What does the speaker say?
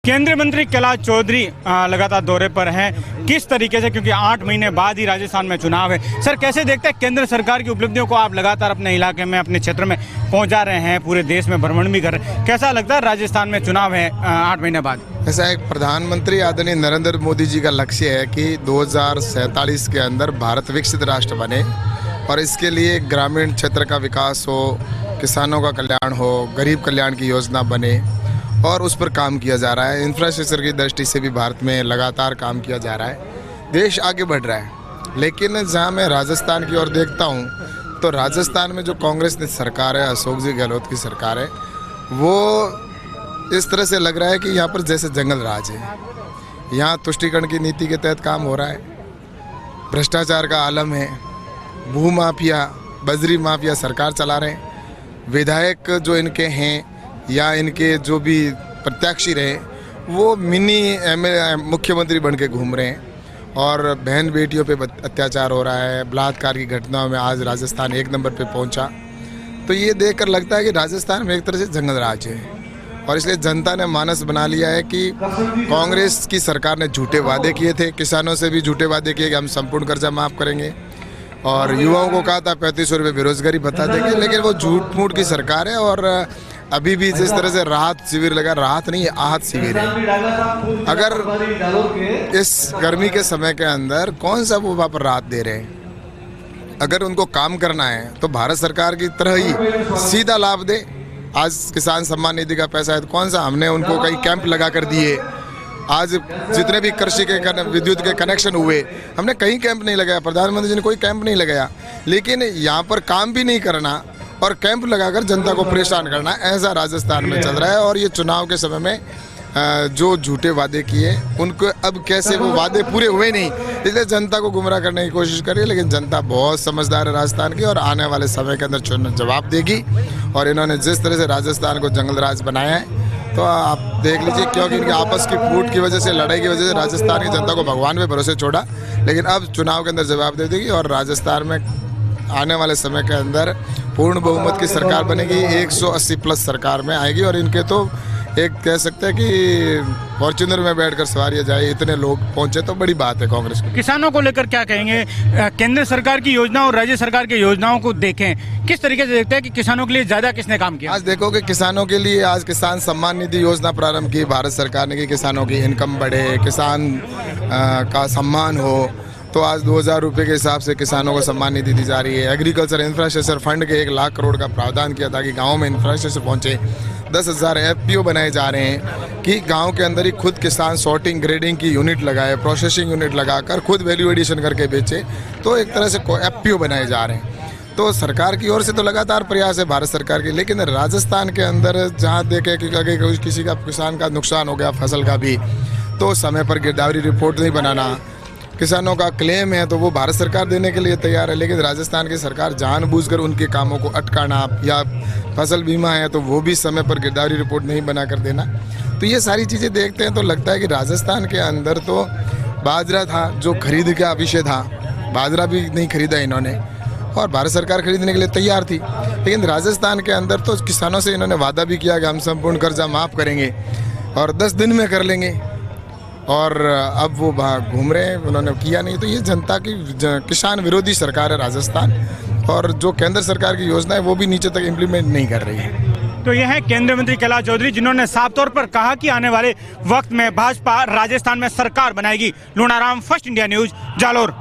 केंद्रीय मंत्री कैलाश चौधरी लगातार दौरे पर हैं। किस तरीके से, क्योंकि 8 महीने बाद ही राजस्थान में चुनाव है, सर कैसे देखते हैं केंद्र सरकार की उपलब्धियों को? आप लगातार अपने इलाके में, अपने क्षेत्र में पहुंचा रहे हैं, पूरे देश में भ्रमण भी कर रहे हैं, कैसा लगता है राजस्थान में चुनाव है 8 महीने बाद? ऐसा एक प्रधानमंत्री आदरणीय नरेंद्र मोदी जी का लक्ष्य है कि 2047 के अंदर भारत विकसित राष्ट्र बने और इसके लिए ग्रामीण क्षेत्र का विकास हो, किसानों का कल्याण हो, गरीब कल्याण की योजना बने और उस पर काम किया जा रहा है। इंफ्रास्ट्रक्चर की दृष्टि से भी भारत में लगातार काम किया जा रहा है। देश आगे बढ़ रहा है। लेकिन जहां मैं राजस्थान की ओर देखता हूं तो राजस्थान में जो कांग्रेस की सरकार है, अशोक जी गहलोत की सरकार है, वो इस तरह से लग रहा है कि यहाँ पर जैसे जंगल राज है। यहाँ तुष्टीकरण की नीति के तहत काम हो रहा है, भ्रष्टाचार का आलम है, भू माफिया, बजरी माफिया सरकार चला रहे हैं। विधायक जो इनके हैं या इनके जो भी प्रत्याशी रहे वो मिनी मुख्यमंत्री बन के घूम रहे हैं और बहन बेटियों पे अत्याचार हो रहा है। बलात्कार की घटनाओं में आज राजस्थान 1 नंबर पे पहुंचा। तो ये देखकर लगता है कि राजस्थान में एक तरह से जंगल राज है और इसलिए जनता ने मानस बना लिया है कि कांग्रेस की सरकार ने झूठे वादे किए थे, किसानों से भी झूठे वादे किए कि हम संपूर्ण कर्जा माफ़ करेंगे और युवाओं को कहा था 3500 रुपये बेरोजगारी भत्ता देंगे। लेकिन वो झूठ मूठ की सरकार है और अभी भी जिस तरह से राहत शिविर लगा, राहत नहीं आहत शिविर है। अगर इस गर्मी के समय के अंदर कौन सा वो वहाँ पर राहत दे रहे हैं? अगर उनको काम करना है तो भारत सरकार की तरह ही सीधा लाभ दे। आज किसान सम्मान निधि का पैसा है तो कौन सा हमने उनको कई कैंप लगा कर दिए। आज जितने भी कृषि के विद्युत के कनेक्शन हुए हमने कहीं कैंप नहीं लगाया, प्रधानमंत्री जी ने कोई कैंप नहीं लगाया। लेकिन यहाँ पर काम भी नहीं करना और कैंप लगाकर जनता को परेशान करना, ऐसा राजस्थान में चल रहा है। और ये चुनाव के समय में जो झूठे वादे किए उनको अब कैसे वो वादे पूरे हुए नहीं, इसलिए जनता को गुमराह करने की कोशिश कर रही है। लेकिन जनता बहुत समझदार है राजस्थान की और आने वाले समय के अंदर जवाब देगी। और इन्होंने जिस तरह से राजस्थान को जंगल राज बनाया है तो आप देख लीजिए, क्योंकि इनकी आपस की फूट की वजह से, लड़ाई की वजह से राजस्थान की जनता को भगवान पे भरोसे छोड़ा। लेकिन अब चुनाव के अंदर जवाब दे देगी और राजस्थान में आने वाले समय के अंदर पूर्ण बहुमत की सरकार बनेगी, 180 प्लस सरकार में आएगी। और इनके तो एक कह सकते हैं कि फॉर्च्यूनर में बैठकर सवारियां जाए, इतने लोग पहुंचे तो बड़ी बात है कांग्रेस को। किसानों को लेकर क्या कहेंगे? केंद्र सरकार की योजना और राज्य सरकार की योजनाओं को देखें, किस तरीके से देखते हैं कि किसानों के लिए ज्यादा किसने काम किया? आज देखो कि किसानों के लिए आज किसान सम्मान निधि योजना प्रारंभ की भारत सरकार ने कि किसानों की इनकम बढ़े, किसान का सम्मान हो। तो आज 2000 रुपये के हिसाब से किसानों को सम्मान निधि दी जा रही है। एग्रीकल्चर इंफ्रास्ट्रक्चर फंड के 1 लाख करोड़ का प्रावधान किया ताकि गाँव में इंफ्रास्ट्रक्चर पहुँचे। 10,000 FPO बनाए जा रहे हैं कि गांव के अंदर ही खुद किसान सॉर्टिंग ग्रेडिंग की यूनिट लगाए, प्रोसेसिंग यूनिट लगाकर खुद वैल्यू एडिशन करके बेचे। तो एक तरह से FPO बनाए जा रहे हैं। तो सरकार की ओर से तो लगातार प्रयास है भारत सरकार की। लेकिन राजस्थान के अंदर जहाँ देखे कि अगर किसी का किसान का नुकसान हो गया फसल का भी, तो समय पर गिरदावरी रिपोर्ट नहीं बनाना, किसानों का क्लेम है तो वो भारत सरकार देने के लिए तैयार है। लेकिन राजस्थान की सरकार जानबूझकर उनके कामों को अटकाना, या फसल बीमा है तो वो भी समय पर गिरदावरी रिपोर्ट नहीं बनाकर देना। तो ये सारी चीज़ें देखते हैं तो लगता है कि राजस्थान के अंदर तो बाजरा था जो खरीद का विषय था, बाजरा भी नहीं खरीदा इन्होंने और भारत सरकार खरीदने के लिए तैयार थी। लेकिन राजस्थान के अंदर तो किसानों से इन्होंने वादा भी किया कि हम संपूर्ण कर्जा माफ़ करेंगे और 10 दिन में कर लेंगे। और अब वो घूम रहे हैं, उन्होंने किया नहीं। तो ये जनता की किसान विरोधी सरकार है राजस्थान, और जो केंद्र सरकार की योजना है वो भी नीचे तक इम्प्लीमेंट नहीं कर रही है। तो यह है केंद्रीय मंत्री कैलाश चौधरी, जिन्होंने साफ तौर पर कहा कि आने वाले वक्त में भाजपा राजस्थान में सरकार बनाएगी। Lunaram, first India news, Jalore.